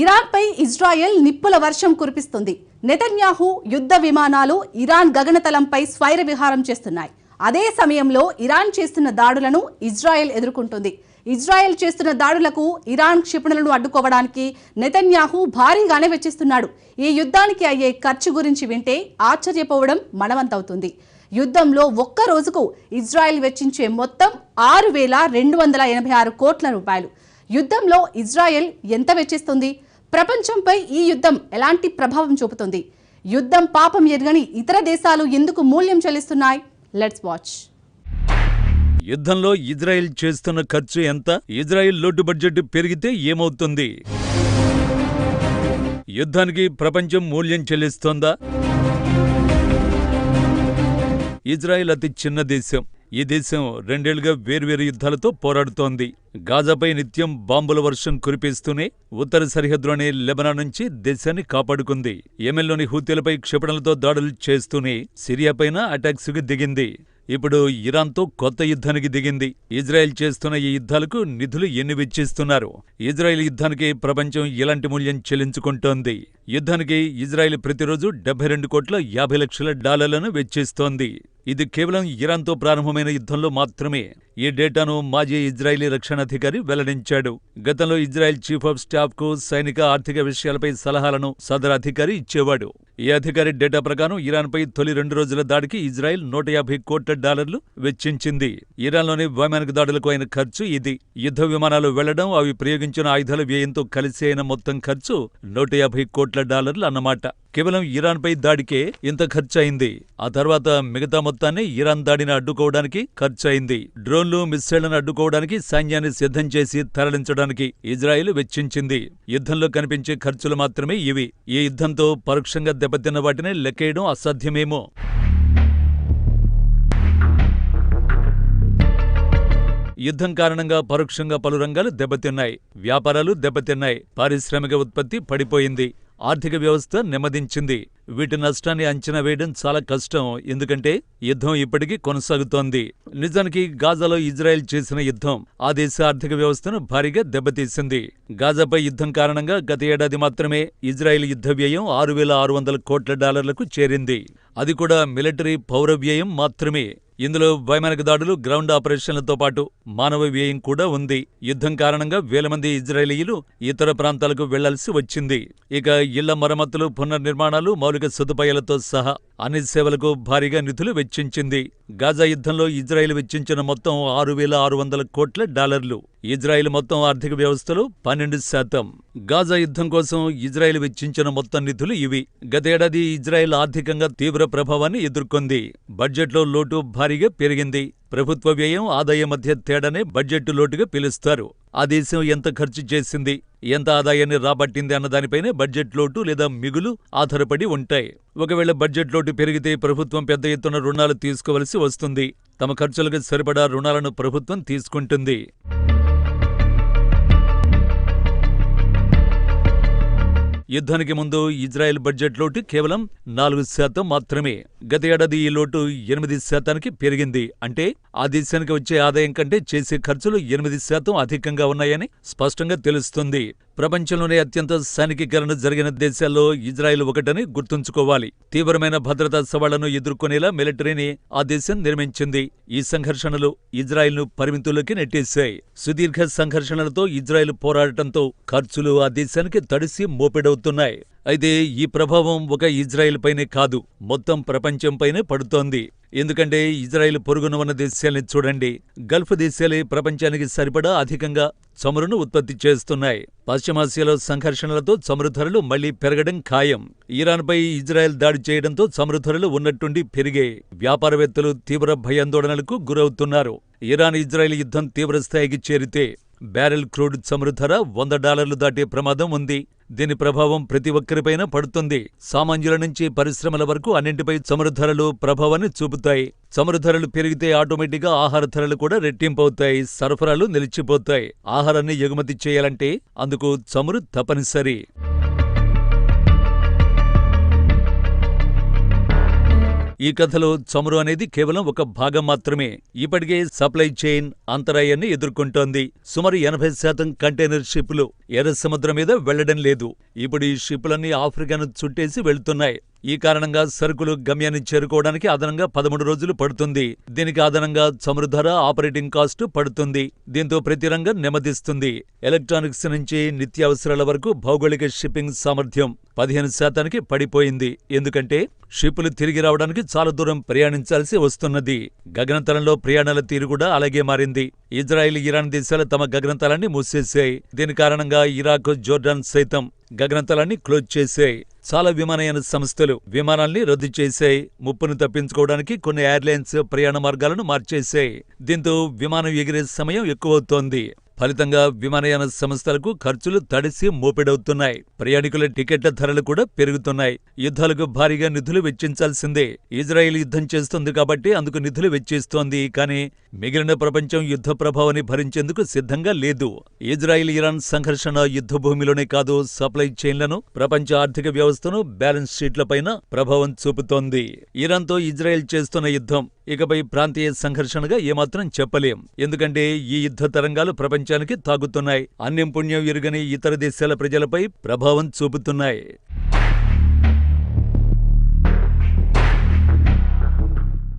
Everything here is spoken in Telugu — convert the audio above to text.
ఇరాన్పై ఇజ్రాయెల్ నిప్పుల వర్షం కురిపిస్తుంది. నెతన్యాహు యుద్ధ విమానాలు ఇరాన్ గగనతలంపై స్వైర విహారం చేస్తున్నాయి. అదే సమయంలో ఇరాన్ చేస్తున్న దాడులను ఇజ్రాయెల్ ఎదుర్కొంటుంది. ఇజ్రాయెల్ చేస్తున్న దాడులకు ఇరాన్ క్షిపణులను అడ్డుకోవడానికి నెతన్యాహు భారీగానే వెచ్చిస్తున్నాడు. ఈ యుద్ధానికి అయ్యే ఖర్చు గురించి వింటే ఆశ్చర్యపోవడం మనవంతవుతుంది. యుద్ధంలో ఒక్క రోజుకు ఇజ్రాయెల్ వెచ్చించే మొత్తం 6,286 కోట్ల రూపాయలు. యుద్ధంలో ఇజ్రాయెల్ ఎంత వెచ్చిస్తుంది? ప్రపంచంపై ఈ యుద్ధం ఎలాంటి ప్రభావం చూపుతుంది? యుద్ధం పాపం ఎరగని ఇతర దేశాలు ఎందుకు మూల్యం చెల్లిస్తున్నాయి? Let's watch. యుద్ధంలో ఇజ్రాయెల్ చేస్తున్న ఖర్చు ఎంత? ఇజ్రాయెల్ లోటు బడ్జెట్ పెరిగితే ఏమవుతుంది? యుద్ధానికి ప్రపంచం మూల్యం చెల్లిస్తోందా? ఇజ్రాయెల్ అతి చిన్న దేశం. ఈ దేశం 2 ఏళ్లుగా వేర్వేరు యుద్ధాలతో పోరాడుతోంది. గాజాపై నిత్యం బాంబుల వర్షం కురిపిస్తూనే ఉత్తర సరిహద్దులోని లెబనాన్ నుంచి దేశాన్ని కాపాడుకుంది. యెమెన్లోని హూతీలపై క్షిపణులతో దాడులు చేస్తూనే సిరియాపైన అటాక్స్కు దిగింది. ఇప్పుడు ఇరాన్తో కొత్త యుద్ధానికి దిగింది. ఇజ్రాయెల్ చేస్తున్న ఈ యుద్ధాలకు నిధులు ఎన్ని వెచ్చిస్తున్నారు? ఇజ్రాయెల్ యుద్ధానికి ప్రపంచం ఎలాంటి మూల్యం చెల్లించుకుంటోంది? యుద్ధానికి ఇజ్రాయెల్ ప్రతిరోజు $72,50,00,000 వెచ్చిస్తోంది. ఇది కేవలం ఇరాన్తో ప్రారంభమైన యుద్ధంలో మాత్రమే. ఈ డేటాను మాజీ ఇజ్రాయెలీ రక్షణాధికారి వెల్లడించాడు. గతంలో ఇజ్రాయెల్ చీఫ్ ఆఫ్ స్టాఫ్ కు సైనిక ఆర్థిక విషయాలపై సలహాలను సదరు అధికారి ఇచ్చేవాడు. ఈ అధికారి డేటా ప్రకారం ఇరాన్పై తొలి 2 రోజుల దాడికి ఇజ్రాయెల్ $150 కోట్ల వెచ్చించింది. ఇరాన్లోని వైమానిక దాడులకు అయిన ఖర్చు ఇది. యుద్ధ విమానాలు వెళ్లడం, అవి ప్రయోగించిన ఆయుధాల వ్యయంతో కలిసి అయిన మొత్తం ఖర్చు $150 కోట్ల అన్నమాట. కేవలం ఇరాన్పై దాడికే ఇంత ఖర్చయింది. ఆ తర్వాత మిగతా మొత్తాన్ని ఇరాన్ దాడిని అడ్డుకోవడానికి ఖర్చయింది. డ్రోన్లు, మిస్సైళ్లను అడ్డుకోవడానికి సైన్యాన్ని సిద్ధం చేసి తరలించడానికి ఇజ్రాయెల్ వెచ్చించింది. యుద్ధంలో కనిపించే ఖర్చులు మాత్రమే ఇవి. ఈ యుద్ధంతో పరోక్షంగా దెబ్బతిన్న వాటిని లెక్కేయడం అసాధ్యమేమో. యుద్ధం కారణంగా పరోక్షంగా పలు రంగాలు దెబ్బతిన్నాయి. వ్యాపారాలు దెబ్బతిన్నాయి. పారిశ్రామిక ఉత్పత్తి పడిపోయింది. ఆర్థిక వ్యవస్థ నెమ్మదించింది. వీటి నష్టాన్ని అంచనా వేయడం చాలా కష్టం. ఎందుకంటే యుద్ధం ఇప్పటికీ కొనసాగుతోంది. నిజానికి గాజాలో ఇజ్రాయెల్ చేసిన యుద్ధం ఆ దేశ ఆర్థిక వ్యవస్థను భారీగా దెబ్బతీసింది. గాజాపై యుద్ధం కారణంగా గత ఏడాది మాత్రమే ఇజ్రాయెల్ యుద్ధ వ్యయం $6,600 కోట్ల చేరింది. అది కూడా మిలిటరీ పౌర వ్యయం మాత్రమే. ఇందులో వైమానిక దాడులు, గ్రౌండ్ ఆపరేషన్లతో పాటు మానవ వ్యయం కూడా ఉంది. యుద్ధం కారణంగా వేల మంది ఇజ్రాయేలీయులు ఇతర ప్రాంతాలకు వెళ్లాల్సి వచ్చింది. ఇక ఇళ్ల మరమ్మతులు, పునర్నిర్మాణాలు, మౌలిక సదుపాయాలతో సహా అన్ని సేవలకు భారీగా నిధులు వెచ్చించింది. గాజా యుద్ధంలో ఇజ్రాయెల్ వెచ్చించిన మొత్తం $6,600 కోట్ల. ఇజ్రాయెల్ మొత్తం ఆర్థిక వ్యవస్థలో 12%. గాజా యుద్ధం కోసం ఇజ్రాయెల్ వెచ్చించిన మొత్తం నిధులు ఇవి. గతేడాది ఇజ్రాయెల్ ఆర్థికంగా తీవ్ర ప్రభావాన్ని ఎదుర్కొంది. బడ్జెట్లో లోటు భారీగా పెరిగింది. ప్రభుత్వ వ్యయం, ఆదాయం మధ్య తేడానే బడ్జెట్ లోటుగా పిలుస్తారు. ఆ దేశం ఎంత ఖర్చు చేసింది, ఎంత ఆదాయాన్ని రాబట్టింది అన్నదానిపైనే బడ్జెట్ లోటు లేదా మిగులు ఆధారపడి ఉంటాయి. ఒకవేళ బడ్జెట్ లోటు పెరిగితే ప్రభుత్వం పెద్ద ఎత్తున రుణాలు తీసుకోవలసి వస్తుంది. తమ ఖర్చులకు సరిపడా రుణాలను ప్రభుత్వం తీసుకుంటుంది. యుద్ధానికి ముందు ఇజ్రాయెల్ బడ్జెట్ లోటు కేవలం 4% మాత్రమే. గత ఏడాది ఈ లోటు 8% పెరిగింది. అంటే ఆ దేశానికి వచ్చే ఆదాయం కంటే చేసే ఖర్చులు 8% అధికంగా ఉన్నాయని స్పష్టంగా తెలుస్తుంది. ప్రపంచంలోనే అత్యంత సైనికీకరణ జరిగిన దేశాల్లో ఇజ్రాయెల్ ఒకటని గుర్తుంచుకోవాలి. తీవ్రమైన భద్రతా సవాళ్లను ఎదుర్కొనేలా మిలిటరీని ఆ దేశం నిర్మించింది. ఈ సంఘర్షణలు ఇజ్రాయెల్ను పరిమితుల్లోకి నెట్టేశాయి. సుదీర్ఘ సంఘర్షణలతో ఇజ్రాయెల్ పోరాడటంతో ఖర్చులు ఆ దేశానికి తడిసి మోపెడవుతున్నాయి. అయితే ఈ ప్రభావం ఒక ఇజ్రాయెల్ పైనే కాదు, మొత్తం ప్రపంచంపైనే పడుతోంది. ఎందుకంటే ఇజ్రాయెల్ పొరుగున ఉన్న దేశాల్ని చూడండి. గల్ఫ్ దేశాలే ప్రపంచానికి సరిపడా అధికంగా చమురును ఉత్పత్తి చేస్తున్నాయి. పశ్చిమాసియాలో సంఘర్షణలతో చమురు ధరలు మళ్లీ పెరగడం ఖాయం. ఇరాన్పై ఇజ్రాయెల్ దాడి చేయడంతో చమురు ధరలు ఉన్నట్టుండి పెరిగాయి. వ్యాపారవేత్తలు తీవ్ర భయాందోళనలకు గురవుతున్నారు. ఇరాన్ ఇజ్రాయెల్ యుద్ధం తీవ్రస్థాయికి చేరితే బ్యారెల్ క్రూడ్ చమురు ధర $100 దాటే ప్రమాదం ఉంది. దీని ప్రభావం ప్రతి ఒక్కరిపైన పడుతుంది. సామాన్యుల నుంచి పరిశ్రమల వరకు అన్నింటిపై చమురు ధరలు ప్రభావాన్ని చూపుతాయి. చమురు ధరలు పెరిగితే ఆటోమేటిక్గా ఆహార ధరలు కూడా రెట్టింపవుతాయి. సరఫరాలు నిలిచిపోతాయి. ఆహారాన్ని ఎగుమతి చేయాలంటే అందుకు చమురు తప్పనిసరి. ఈ కథలో చమురు అనేది కేవలం ఒక భాగం మాత్రమే. ఇప్పటికే సప్లై చైన్ అంతరాయాన్ని ఎదుర్కొంటోంది. సుమారు 80% కంటైనర్ షిప్లు ఎర్ర సముద్రం మీద వెళ్లడం లేదు. ఇప్పుడు ఈ షిప్లన్నీ ఆఫ్రికాను చుట్టేసి వెళ్తున్నాయి. ఈ కారణంగా సరుకులు గమ్యాన్ని చేరుకోవడానికి అదనంగా 13 రోజులు పడుతుంది. దీనికి అదనంగా చమురు ధర, ఆపరేటింగ్ కాస్టు పడుతుంది. దీంతో ప్రతి రంగం నెమ్మదిస్తుంది. ఎలక్ట్రానిక్స్ నుంచి నిత్యావసరాల వరకు భౌగోళిక షిప్పింగ్ సామర్థ్యం 15%కి పడిపోయింది. ఎందుకంటే షిప్పులు తిరిగి రావడానికి చాలా దూరం ప్రయాణించాల్సి వస్తున్నది. గగనతలంలో ప్రయాణాల తీరు కూడా అలాగే మారింది. ఇజ్రాయెల్, ఇరాన్ దేశాలు తమ గగనతలాన్ని మూసేశాయి. దీని కారణంగా ఇరాక్, జోర్డాన్ సైతం గగనతలాన్ని క్లోజ్ చేశాయి. చాలా విమానయాన సంస్థలు విమానాల్ని రద్దు చేశాయి. ముప్పును తప్పించుకోవడానికి కొన్ని ఎయిర్లైన్స్ ప్రయాణ మార్గాలను మార్చేశాయి. దీంతో విమానం ఎగిరే సమయం ఎక్కువవుతోంది. ఫలితంగా విమానయాన సంస్థలకు ఖర్చులు తడిసి మోపెడవుతున్నాయి. ప్రయాణికుల టికెట్ల ధరలు కూడా పెరుగుతున్నాయి. యుద్ధాలకు భారీగా నిధులు వెచ్చించాల్సిందే. ఇజ్రాయెల్ యుద్ధం చేస్తుంది కాబట్టి అందుకు నిధులు వెచ్చిస్తోంది. కానీ మిగిలిన ప్రపంచం యుద్ధ ప్రభావాన్ని భరించేందుకు సిద్ధంగా లేదు. ఇజ్రాయెల్, ఇరాన్ సంఘర్షణ యుద్ధ భూమిలోనే కాదు, సప్లై చైన్లను, ప్రపంచ ఆర్థిక వ్యవస్థను, బ్యాలెన్స్ షీట్లపైన ప్రభావం చూపుతోంది. ఇరాన్తో ఇజ్రాయెల్ చేస్తున్న యుద్ధం ఇకపై ప్రాంతీయ సంఘర్షణగా ఏమాత్రం చెప్పలేం. ఎందుకంటే ఈ యుద్ధ తరంగాలు ప్రపంచానికి తాగుతున్నాయి. అన్యం పుణ్యం ఎరుగని ఇతర దేశాల ప్రజలపై ప్రభావం చూపుతున్నాయి.